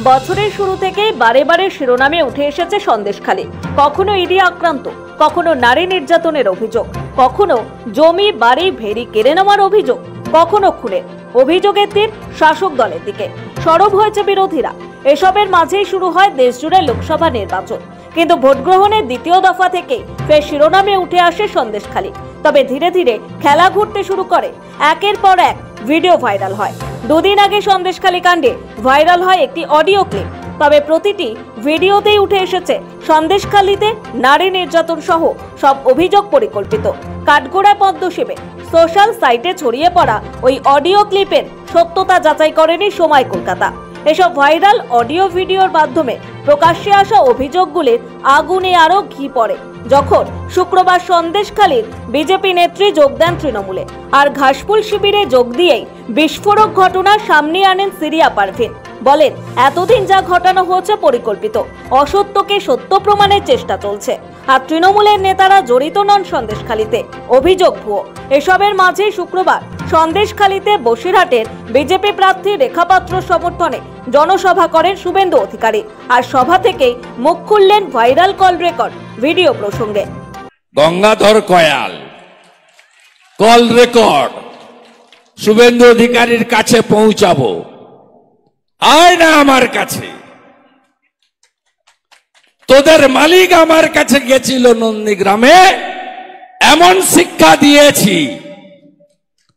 বছরের শুরু থেকেই বারে বারে শিরোনামে উঠে এসেছে সন্দেশখালী। কখনো ইডি আক্রান্ত, কখনো নারী নির্যাতনের অভিযোগ, কখনো জমি বাড়ি ভেড়ি কেড়ে নেওয়ার অভিযোগ, কখনো খুনের অভিযোগের তীর শাসক দলের দিকে সরব হয়েছে বিরোধীরা। এসবের মাঝেই শুরু হয় দেশজুড়ে লোকসভা নির্বাচন। কিন্তু ভোট গ্রহণের দ্বিতীয় দফা থেকে ফের শিরোনামে উঠে আসে সন্দেশখালী। তবে ধীরে ধীরে খেলা ঘুরতে শুরু করে, একের পর এক ভিডিও ভাইরাল হয়। দুদিন আগে সন্দেশখালী কাণ্ডে ভাইরাল হয় একটি অডিও ক্লিপ। তবে প্রতিটি ভিডিওতেই উঠে এসেছে সন্দেশখালীতে নারী নির্যাতন সহ সব অভিযোগ পরিকল্পিত। কাঠগোড়ায় পদ্মশিবে সোশ্যাল সাইটে ছড়িয়ে পড়া ওই অডিও ক্লিপের সত্যতা যাচাই করেনি সময় কলকাতা। এসব ভাইরাল অডিও ভিডিওর মাধ্যমে প্রকাশ্যে আসা অভিযোগগুলির আগুনে আরো ঘি পড়ে যখন শুক্রবার সন্দেশখালীর বিজেপি নেত্রী যোগ দেন তৃণমূলে। আর ঘাসফুল শিবিরে যোগ দিয়েই বিস্ফোরক ঘটনা সামনে আনেন সিরিয়া পারভিন। বলেন, এতদিন যা ঘটানো হয়েছে পরিকল্পিত, অসত্যকে সত্য প্রমাণের চেষ্টা চলছে। আর তৃণমূলের নেতারা জড়িত নন সন্দেশখালীতে, অভিযোগ ভুয়ো। এসবের মাঝে শুক্রবার সন্দেশখালীতে বসিরহাটের বিজেপি প্রার্থী রেখা পাত্র সমর্থনে জনসভা করেন শুভেন্দু অধিকারী। আর সভা থেকেই মুখ খুললেন ভাইরাল কল রেকর্ড ভিডিও প্রসঙ্গে। গঙ্গাধর কয়াল কল রেকর্ড শুভেন্দু অধিকারীর কাছে পৌঁছাবো, আয় না আমার কাছে। তোদের মালিক আমার কাছে গেছিল নন্দীগ্রামে, এমন শিক্ষা দিয়েছি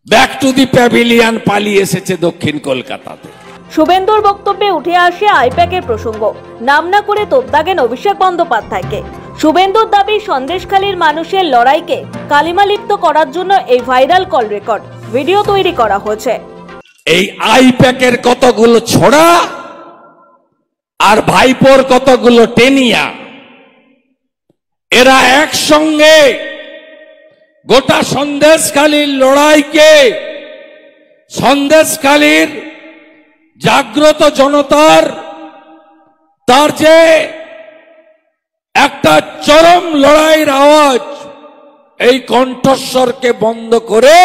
ব্যাক টু দি প্যাভিলিয়ন পালিয়ে এসেছে দক্ষিণ কলকাতাতে। শুভেন্দুর বক্তব্যে উঠে আসে আইপ্যাকের প্রসঙ্গ। নাম না করে তোপ দাগেন অভিষেক বন্দ্যোপাধ্যায়কে। শুভেন্দুর দাবি, সন্দেশখালীর মানুষের লড়াইকে কালিমালিপ্ত করার জন্য এই ভাইরাল কল রেকর্ড ভিডিও তৈরি করা হয়েছে। এই আইপ্যাকের কতগুলো ছোড়া আর ভাইপোর কতগুলো টেনিয়া, এরা একসঙ্গে গোটা সন্দেশখালীর লড়াইকে, সন্দেশখালীর জাগ্রত জনতার তার যে একটা চরম লড়াইয়ের আওয়াজ, এই কণ্ঠস্বরকে বন্ধ করে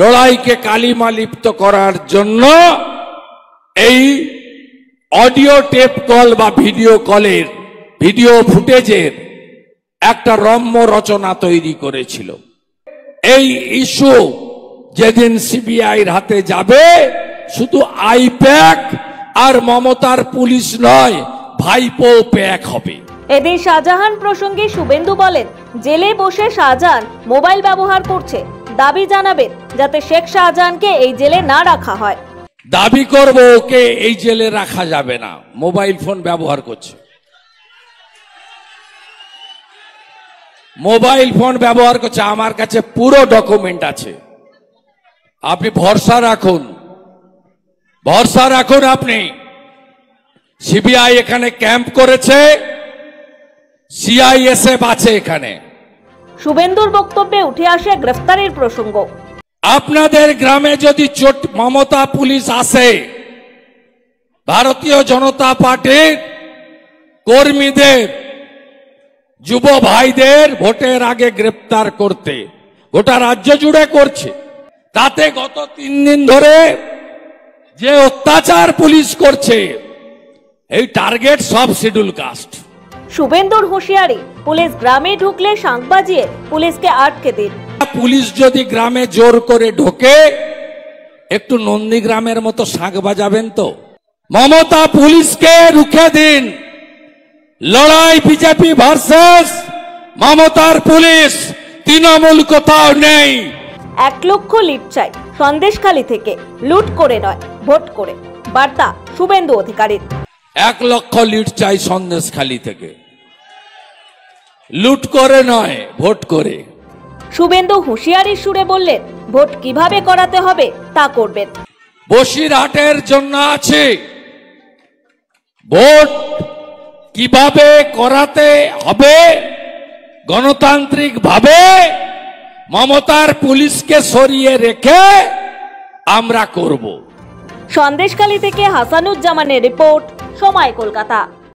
লড়াইকে কালিমালিপ্ত করার জন্য এই অডিও টেপ কল বা ভিডিও কলের ভিডিও ফুটেজের একটা রম্য রচনা তৈরি করেছিল। এই ইস্যু যেদিন সিবিআইর হাতে যাবে, শুধু আইপ্যাক আর মমতার পুলিশ নয়, ভাইপো প্যাক হবে। এদিন শাহজাহান প্রসঙ্গে শুভেন্দু বলেন, জেলে বসে শাহজাহান মোবাইল ব্যবহার করছে। দাবি জানাবেন যাতে শেখ শাহজাহানকে এই জেলে না রাখা হয়। দাবি করব ওকে এই জেলে রাখা যাবে না, মোবাইল ফোন ব্যবহার করছে। মোবাইল ফোন ব্যবহার করছে, আমার কাছে পুরো ডকুমেন্ট আছে। আপনি ভরসা রাখুন, ভরসা রাখুন। আপনি সিবিআই এখানে ক্যাম্প করেছে, সিআইএসএফ আছে এখানে। শুভেন্দুর বক্তব্যে উঠে আসে গ্রেফতারের প্রসঙ্গ। আপনাদের গ্রামে যদি মমতা পুলিশ আসে, ভারতীয় জনতা পার্টির কর্মীদের, যুব ভাইদের ভোটের আগে গ্রেফতার করতে গোটা রাজ্য জুড়ে করছে, তাতে গত 3 দিন ধরে যে অত্যাচার পুলিশ করছে, এই টার্গেট সব শিডিউল কাস্ট। শুভেন্দুর হুঁশিয়ারি, পুলিশ গ্রামে ঢুকলে শাঁখ বাজিয়ে পুলিশকে আটকে দিন। পুলিশ যদি গ্রামে জোর করে ঢোকে, একটু নন্দীগ্রামের মতো শাঁখ বাজাবেন তো? মমতা পুলিশকে রুখে দিন। লড়াই বিজেপি ভার্সেস মমতার পুলিশ, তৃণমূল কোথাও নেই। 1 লক্ষ লিড চাই সন্দেশখালী থেকে, লুট করে নয়, ভোট করে। বার্তা শুভেন্দু অধিকারীর। 1 লক্ষ লিড চাই সন্দেশখালী থেকে, লুট করে নয়, ভোট করে। শুভেন্দু হুঁশিয়ারির সুরে বললেন, ভোট কিভাবে করাতে হবে তা করবেন। বসিরহাটের জন্য আছে, ভোট কিভাবে করাতে হবে গণতান্ত্রিক ভাবে, মমতার পুলিশকে সরিয়ে রেখে আমরা করব। সন্দেশখালী থেকে হাসানুজ্জামানের রিপোর্ট, সময় কলকাতা।